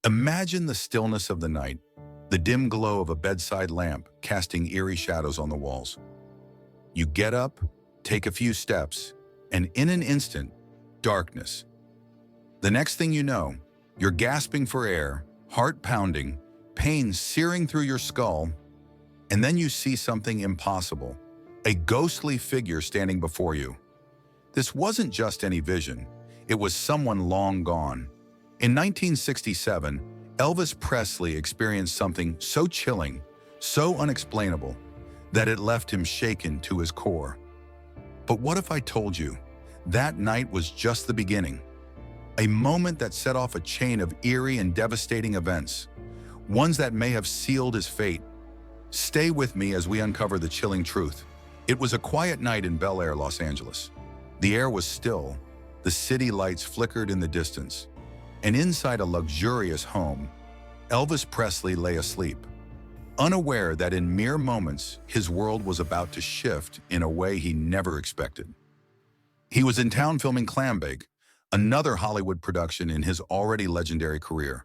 Imagine the stillness of the night, the dim glow of a bedside lamp casting eerie shadows on the walls. You get up, take a few steps, and in an instant, darkness. The next thing you know, you're gasping for air, heart pounding, pain searing through your skull, and then you see something impossible, a ghostly figure standing before you. This wasn't just any vision, it was someone long gone. In 1967, Elvis Presley experienced something so chilling, so unexplainable, that it left him shaken to his core. But what if I told you that night was just the beginning? A moment that set off a chain of eerie and devastating events, ones that may have sealed his fate. Stay with me as we uncover the chilling truth. It was a quiet night in Bel Air, Los Angeles. The air was still, the city lights flickered in the distance, and inside a luxurious home, Elvis Presley lay asleep, unaware that in mere moments his world was about to shift in a way he never expected. He was in town filming Clambake, another Hollywood production in his already legendary career.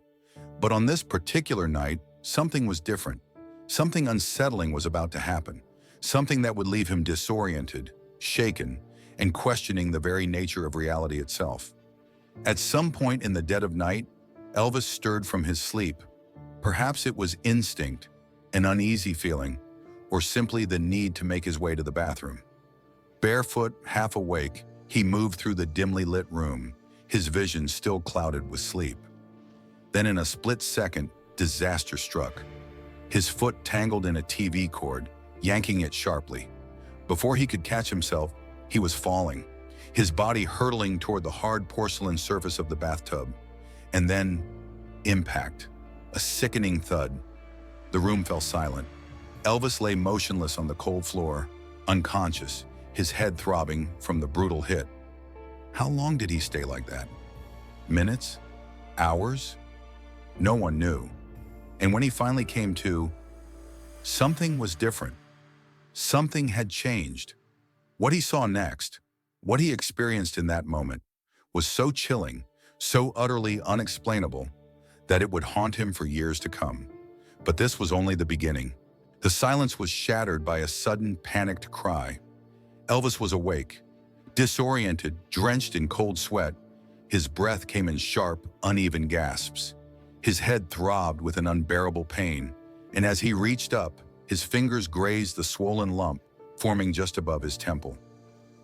But on this particular night, something was different. Something unsettling was about to happen, something that would leave him disoriented, shaken, and questioning the very nature of reality itself. At some point in the dead of night, Elvis stirred from his sleep. Perhaps it was instinct, an uneasy feeling, or simply the need to make his way to the bathroom. Barefoot, half awake, he moved through the dimly lit room, his vision still clouded with sleep. Then in a split second, disaster struck. His foot tangled in a TV cord, yanking it sharply. Before he could catch himself, he was falling, his body hurtling toward the hard porcelain surface of the bathtub. And then, impact, a sickening thud. The room fell silent. Elvis lay motionless on the cold floor, unconscious, his head throbbing from the brutal hit. How long did he stay like that? Minutes? Hours? No one knew. And when he finally came to, something was different. Something had changed. What he saw next, what he experienced in that moment, was so chilling, so utterly unexplainable, that it would haunt him for years to come. But this was only the beginning. The silence was shattered by a sudden, panicked cry. Elvis was awake, disoriented, drenched in cold sweat. His breath came in sharp, uneven gasps. His head throbbed with an unbearable pain, and as he reached up, his fingers grazed the swollen lump forming just above his temple.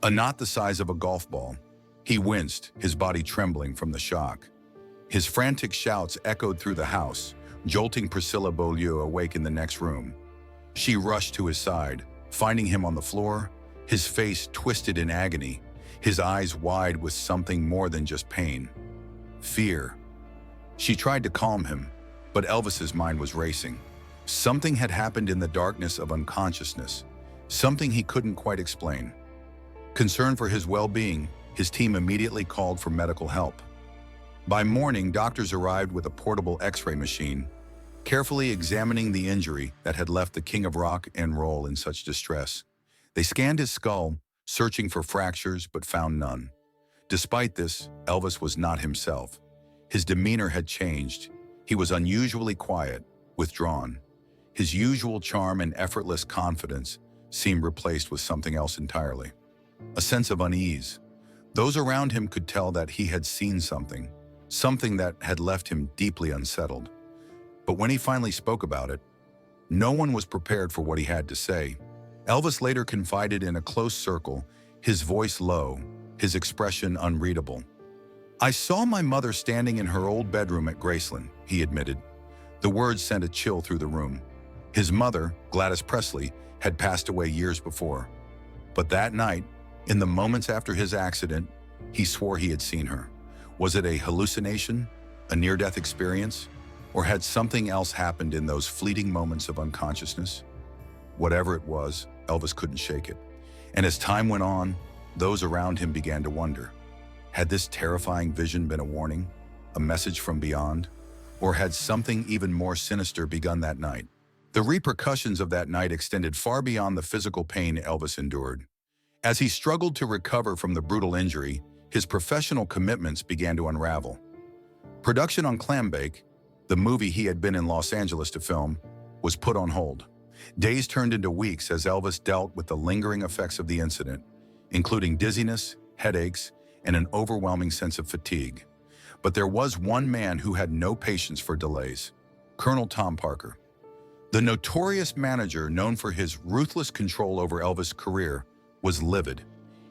A knot the size of a golf ball. He winced, his body trembling from the shock. His frantic shouts echoed through the house, jolting Priscilla Beaulieu awake in the next room. She rushed to his side, finding him on the floor, his face twisted in agony, his eyes wide with something more than just pain. Fear. She tried to calm him, but Elvis's mind was racing. Something had happened in the darkness of unconsciousness, something he couldn't quite explain. Concerned for his well-being, his team immediately called for medical help. By morning, doctors arrived with a portable X-ray machine, carefully examining the injury that had left the king of rock and roll in such distress. They scanned his skull, searching for fractures, but found none. Despite this, Elvis was not himself. His demeanor had changed. He was unusually quiet, withdrawn. His usual charm and effortless confidence seemed replaced with something else entirely. A sense of unease. Those around him could tell that he had seen something that had left him deeply unsettled. But when he finally spoke about it, no one was prepared for what he had to say. Elvis later confided in a close circle, his voice low, his expression unreadable. "I saw my mother standing in her old bedroom at Graceland," he admitted. The words sent a chill through the room. His mother, Gladys Presley, had passed away years before. But that night, in the moments after his accident, he swore he had seen her. Was it a hallucination, a near-death experience, or had something else happened in those fleeting moments of unconsciousness? Whatever it was, Elvis couldn't shake it. And as time went on, those around him began to wonder, had this terrifying vision been a warning, a message from beyond, or had something even more sinister begun that night? The repercussions of that night extended far beyond the physical pain Elvis endured. As he struggled to recover from the brutal injury, his professional commitments began to unravel. Production on Clambake, The movie he had been in Los Angeles to film was put on hold. Days turned into weeks as Elvis dealt with the lingering effects of the incident, including dizziness, headaches, and an overwhelming sense of fatigue. But there was one man who had no patience for delays: Colonel Tom Parker. The notorious manager known for his ruthless control over Elvis' career was livid.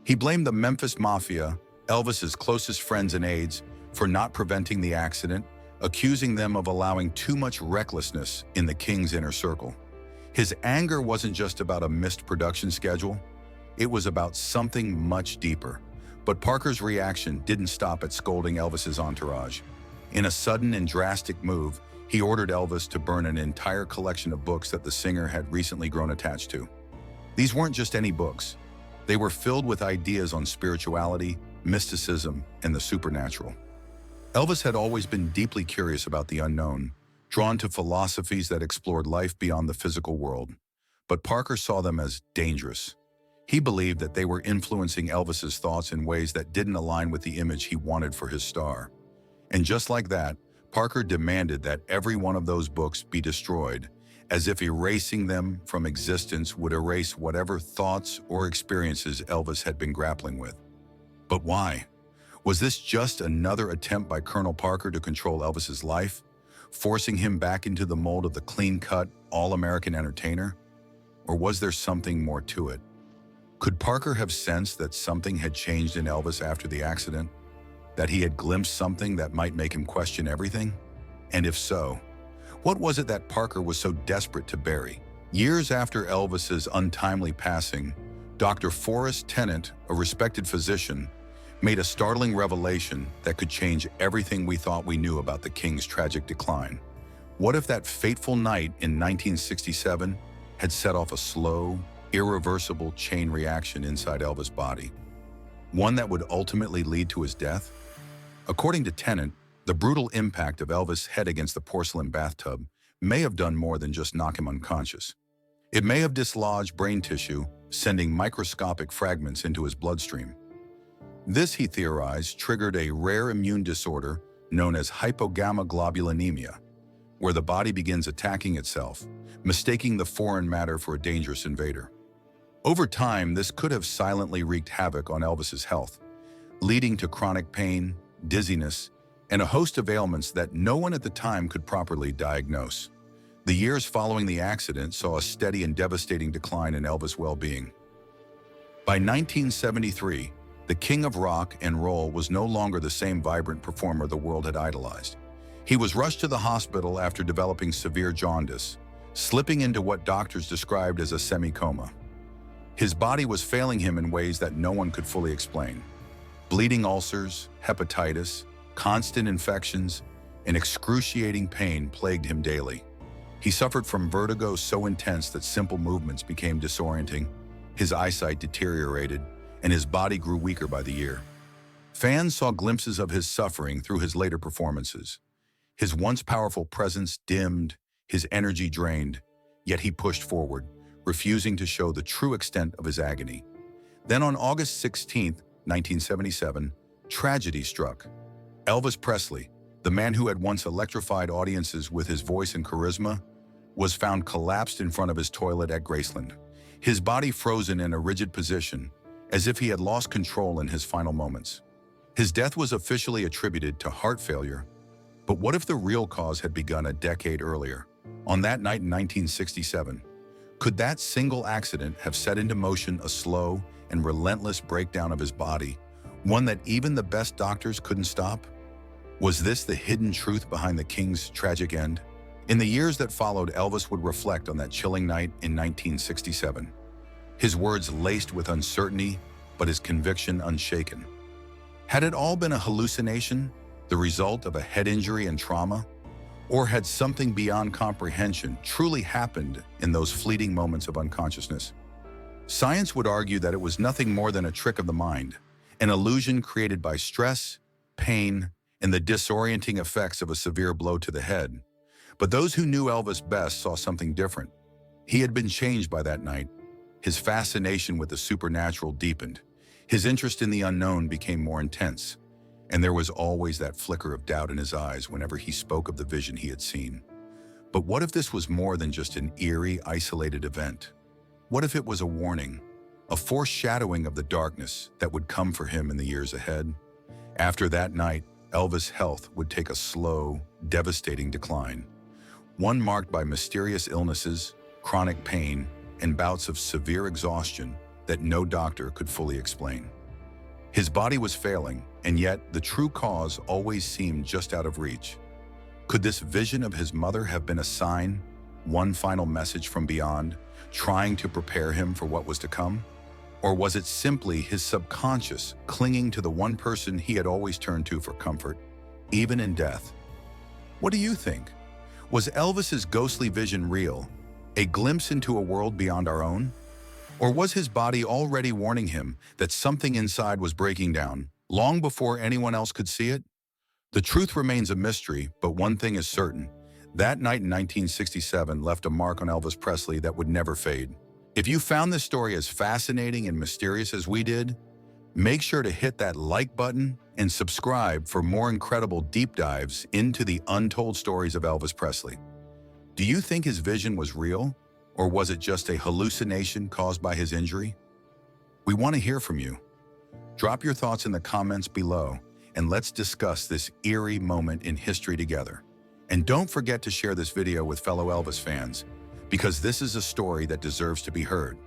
He blamed the Memphis Mafia, Elvis's closest friends and aides, for not preventing the accident, accusing them of allowing too much recklessness in the King's inner circle. His anger wasn't just about a missed production schedule, it was about something much deeper. But Parker's reaction didn't stop at scolding Elvis's entourage. In a sudden and drastic move, he ordered Elvis to burn an entire collection of books that the singer had recently grown attached to. These weren't just any books. They were filled with ideas on spirituality, mysticism, and the supernatural. Elvis had always been deeply curious about the unknown, drawn to philosophies that explored life beyond the physical world. But Parker saw them as dangerous. He believed that they were influencing Elvis's thoughts in ways that didn't align with the image he wanted for his star. And just like that, Parker demanded that every one of those books be destroyed, as if erasing them from existence would erase whatever thoughts or experiences Elvis had been grappling with. But why? Was this just another attempt by Colonel Parker to control Elvis's life, forcing him back into the mold of the clean-cut, all-American entertainer? Or was there something more to it? Could Parker have sensed that something had changed in Elvis after the accident? That he had glimpsed something that might make him question everything? And if so, what was it that Parker was so desperate to bury? Years after Elvis's untimely passing, Dr. Forrest Tennant, a respected physician, made a startling revelation that could change everything we thought we knew about the King's tragic decline. What if that fateful night in 1967 had set off a slow, irreversible chain reaction inside Elvis' body? One that would ultimately lead to his death? According to Tennant, the brutal impact of Elvis' head against the porcelain bathtub may have done more than just knock him unconscious. It may have dislodged brain tissue, sending microscopic fragments into his bloodstream. This, he theorized, triggered a rare immune disorder known as hypogammaglobulinemia, where the body begins attacking itself, mistaking the foreign matter for a dangerous invader. Over time, this could have silently wreaked havoc on Elvis's health, leading to chronic pain, dizziness, and a host of ailments that no one at the time could properly diagnose. The years following the accident saw a steady and devastating decline in Elvis' well-being. By 1973, the king of rock and roll was no longer the same vibrant performer the world had idolized. He was rushed to the hospital after developing severe jaundice, slipping into what doctors described as a semi-coma. His body was failing him in ways that no one could fully explain. Bleeding ulcers, hepatitis, constant infections, and excruciating pain plagued him daily. He suffered from vertigo so intense that simple movements became disorienting, his eyesight deteriorated, and his body grew weaker by the year. Fans saw glimpses of his suffering through his later performances. His once powerful presence dimmed, his energy drained, yet he pushed forward, refusing to show the true extent of his agony. Then on August 16, 1977, tragedy struck. Elvis Presley, the man who had once electrified audiences with his voice and charisma, was found collapsed in front of his toilet at Graceland, his body frozen in a rigid position, as if he had lost control in his final moments. His death was officially attributed to heart failure, but what if the real cause had begun a decade earlier? On that night in 1967, could that single accident have set into motion a slow and relentless breakdown of his body, one that even the best doctors couldn't stop? Was this the hidden truth behind the King's tragic end? In the years that followed, Elvis would reflect on that chilling night in 1967. His words laced with uncertainty, but his conviction unshaken. Had it all been a hallucination, the result of a head injury and trauma? Or had something beyond comprehension truly happened in those fleeting moments of unconsciousness? Science would argue that it was nothing more than a trick of the mind, an illusion created by stress, pain, and the disorienting effects of a severe blow to the head. But those who knew Elvis best saw something different. He had been changed by that night. His fascination with the supernatural deepened. His interest in the unknown became more intense. and there was always that flicker of doubt in his eyes whenever he spoke of the vision he had seen. But what if this was more than just an eerie, isolated event? What if it was a warning, a foreshadowing of the darkness that would come for him in the years ahead? After that night, Elvis' health would take a slow, devastating decline, one marked by mysterious illnesses, chronic pain, and bouts of severe exhaustion that no doctor could fully explain. His body was failing, and yet the true cause always seemed just out of reach. Could this vision of his mother have been a sign, one final message from beyond, trying to prepare him for what was to come? Or was it simply his subconscious clinging to the one person he had always turned to for comfort, even in death? What do you think? Was Elvis's ghostly vision real, a glimpse into a world beyond our own? Or was his body already warning him that something inside was breaking down, long before anyone else could see it? The truth remains a mystery, but one thing is certain. That night in 1967 left a mark on Elvis Presley that would never fade. If you found this story as fascinating and mysterious as we did, make sure to hit that like button and subscribe for more incredible deep dives into the untold stories of Elvis Presley. Do you think his vision was real, or was it just a hallucination caused by his injury? We want to hear from you. Drop your thoughts in the comments below, and let's discuss this eerie moment in history together. And don't forget to share this video with fellow Elvis fans, because this is a story that deserves to be heard.